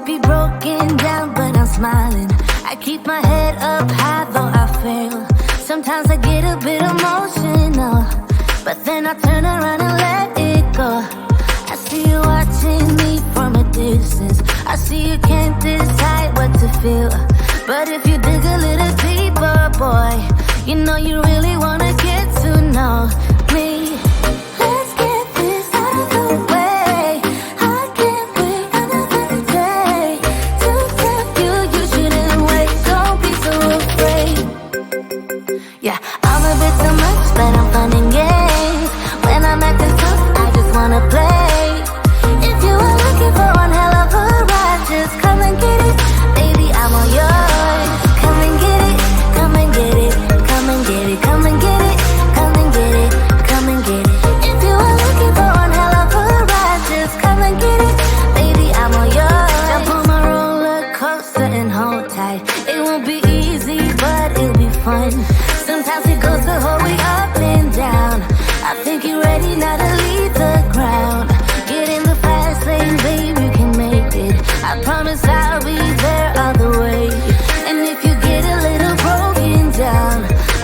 might be broken down, but I'm smiling. I keep my head up high, though I fail. Sometimes I get a bit emotional, but then I turn around and let it go. I see you watching me from a distance. I see you can't decide what to feel, but if you dig a little deeper, boy, you know you really wanna get to know me. Let's get this out of the way. I can't wait another day to tell you you shouldn't wait. Don't be so afraid. Yeah, I'm a bit too much, but I'm fun and games. When I'm acting tough, I just wanna play. If you are looking for one hell of a ride, just come and get it. Baby, I'm all yours. Come and get it, come and get it, come and get it, come and get it, come and get it, come and get it. If you are looking for one hell of a ride, just come and get it. Baby, I'm all yours. Jump on my roller coaster and hold tight. It won't be easy, but it'll be fun. Sometimes it goes the whole way up and down. I think you're ready now to leave the ground. Get in the fast lane, babe, you can make it. I promise I'll be there all the way. And if you get a little broken down,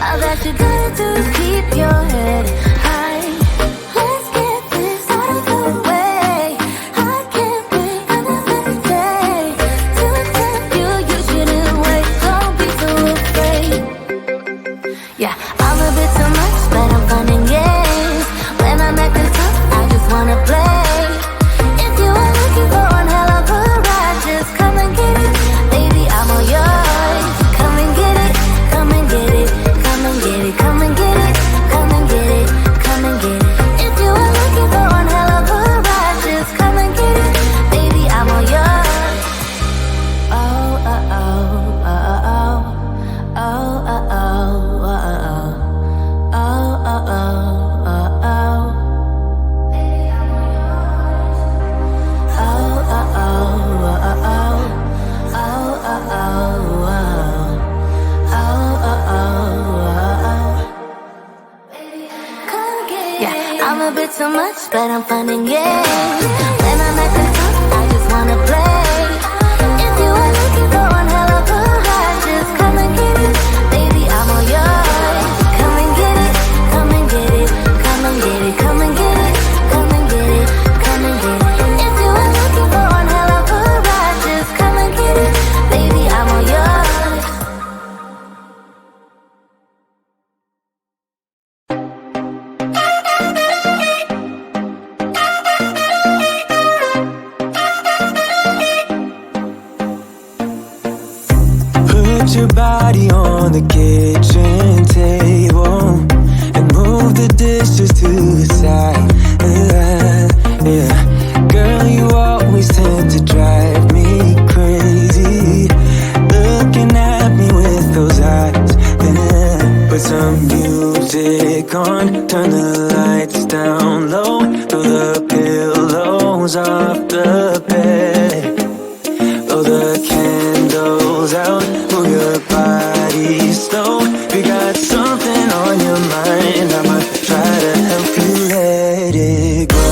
all that you gotta do is keep your head high. Let's get this out of the way. I can't wait another day to tell you you shouldn't wait. Don't be so afraid. Yeah, I'm a bit too much, but I'm fun and games. When I'm acting tough, I just wanna play. If you are looking for one hell of a ride, just come and get it. Baby, I'm all yours. Come and get it, come and get it, come and get it, come and get it, come and get it, come and get it. If you are looking for one hell of a ride, just come and get it. Baby, I'm all yours. Oh, oh, oh, oh, oh, oh, oh, oh, oh, oh, oh, oh, oh, oh. Yeah, I'm a bit too much, but I'm fun and games. When I'm acting tough, I just wanna play. If you are looking for one hell of a ride, just come and get it. Baby, I'm all yours. Come and get it, come and get it, come and get it, come and get it, come and get it, come and get it. If you are looking for one hell of a ride, just come and get it. Baby, I'm all yours. Put your body on the kitchen table and move the dishes to the side. Yeah. Girl, you always tend to drive me crazy, looking at me with those eyes. Yeah. Put some music on, turn the lights down low, throw the pillows off the bed, blow the candles out, move your body slow. We got something on your mind, I'ma try to help you let it go.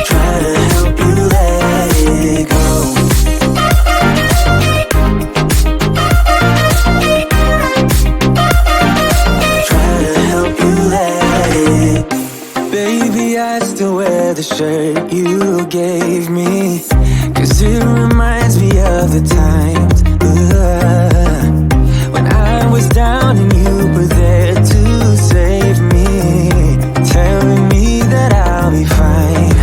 Try to help you let it go. Try to help you let it. Baby, I still wear the shirt you gave me, 'cause it reminds me of the times when I was down and you were there to save me, telling me that I'll be fine.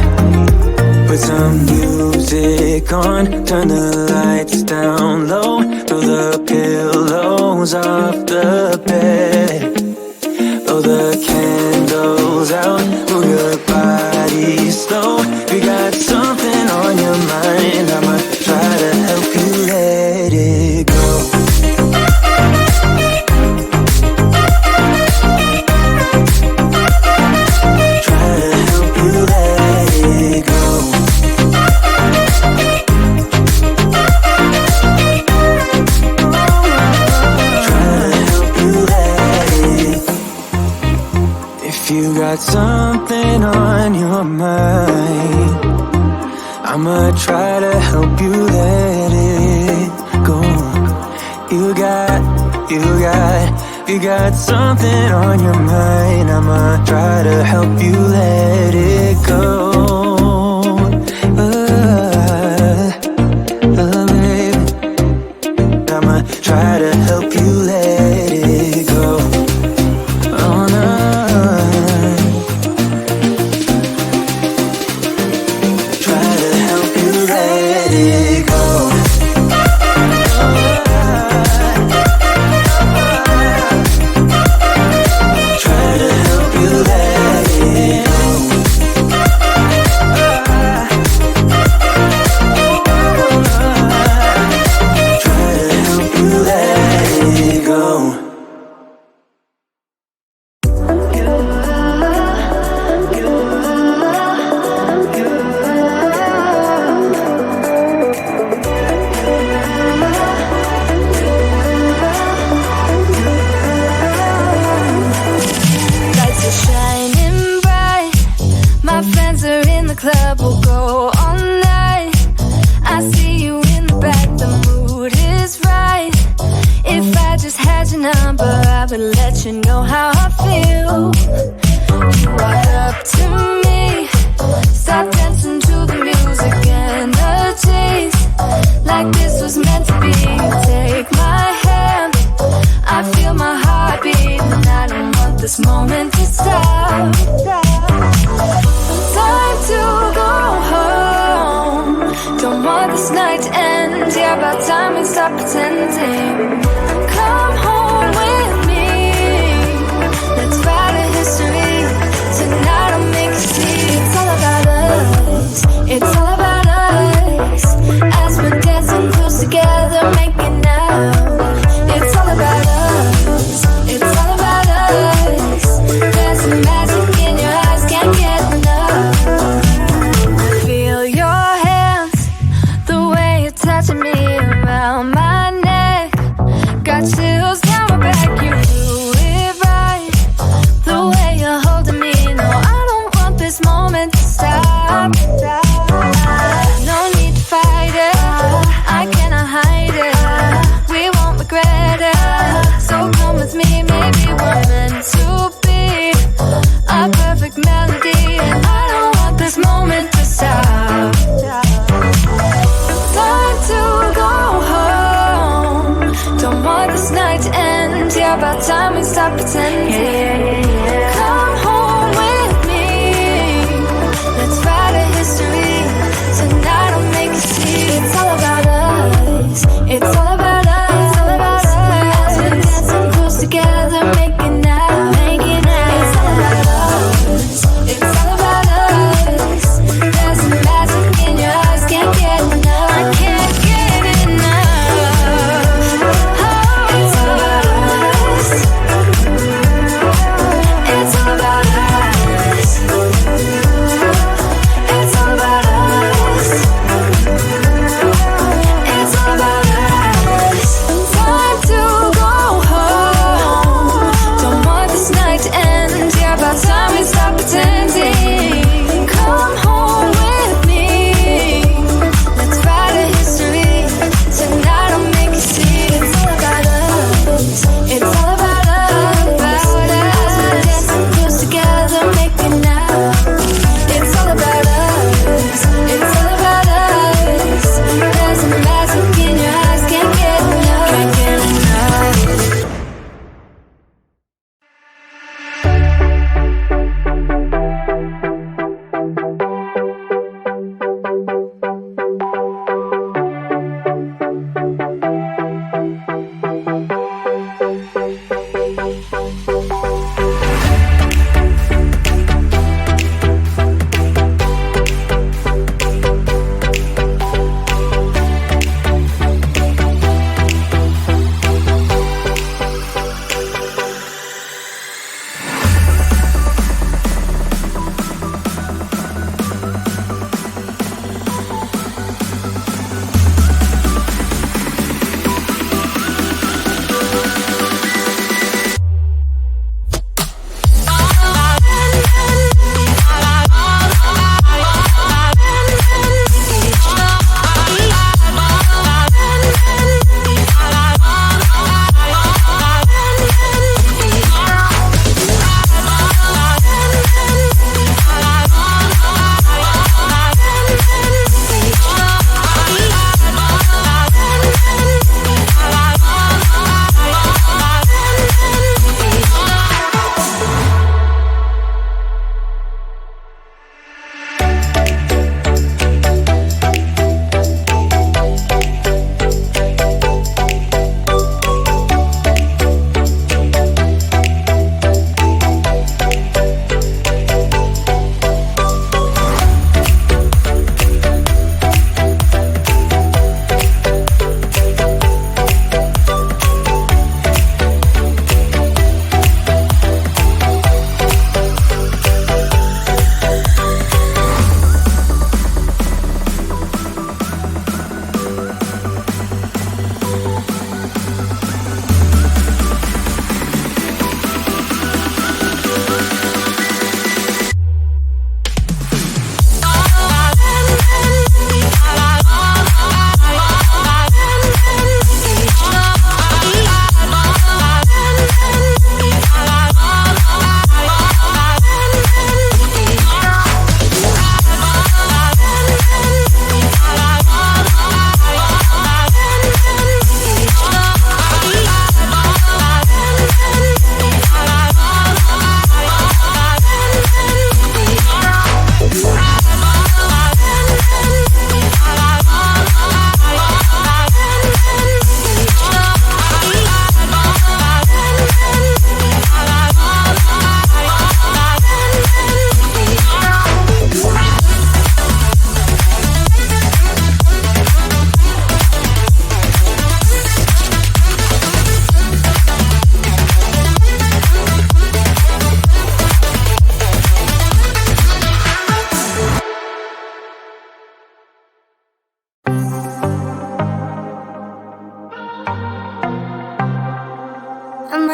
Put some music on, turn the lights down low, throw the pillows off the bed, blow the candles out, move your body slow. We got something on your mind, I'ma try to help you let it go. Try to help you let it go. Try to help you let it. If you got got something on your mind. I'ma try to help you let it go. You got something on your mind. I'ma try to help you let it go. Baby, I'ma try to help you let it go. Oh no. Try to help you let it go.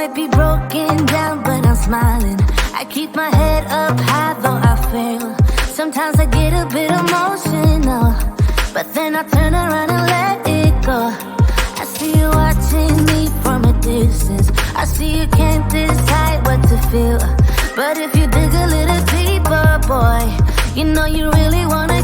might be broken down, but I'm smiling. I keep my head up high, though I fail. Sometimes I get a bit emotional, but then I turn around and let it go. I see you watching me from a distance. I see you can't decide what to feel, but if you dig a little deeper, boy, you know you really wanna